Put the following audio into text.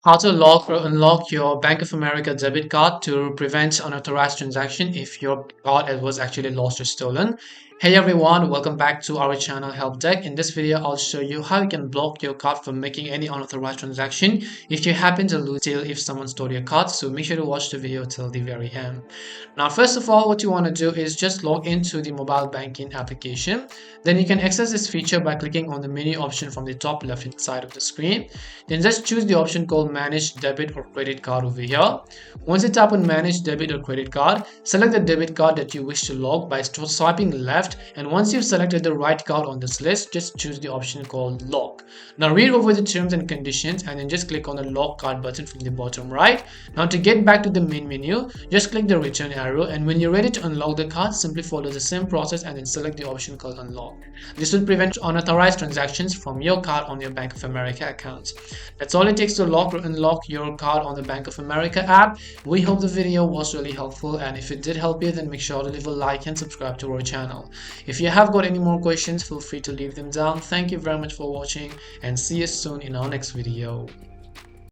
How to lock or unlock your Bank of America debit card to prevent unauthorized transaction if your card was actually lost or stolen. Hey everyone, welcome back to our channel Help Deck. In this video, I'll show you how you can block your card from making any unauthorized transaction if you happen to lose it if someone stole your card. So make sure to watch the video till the very end. Now, first of all, what you want to do is just log into the mobile banking application. Then you can access this feature by clicking on the menu option from the top left hand side of the screen. Then just choose the option called Manage Debit or Credit Card over here. Once you tap on Manage Debit or Credit Card, select the debit card that you wish to log by swiping left, and once you've selected the right card on this list, just choose the option called Lock. Now read over the terms and conditions and then just click on the Lock Card button from the bottom right. Now to get back to the main menu, just click the return arrow, and when you're ready to unlock the card, simply follow the same process and then select the option called Unlock. This will prevent unauthorized transactions from your card on your Bank of America account. That's all it takes to lock or unlock your card on the Bank of America app. We hope the video was really helpful, and if it did help you, then make sure to leave a like and subscribe to our channel. If you have got any more questions, feel free to leave them down. Thank you very much for watching and see you soon in our next video.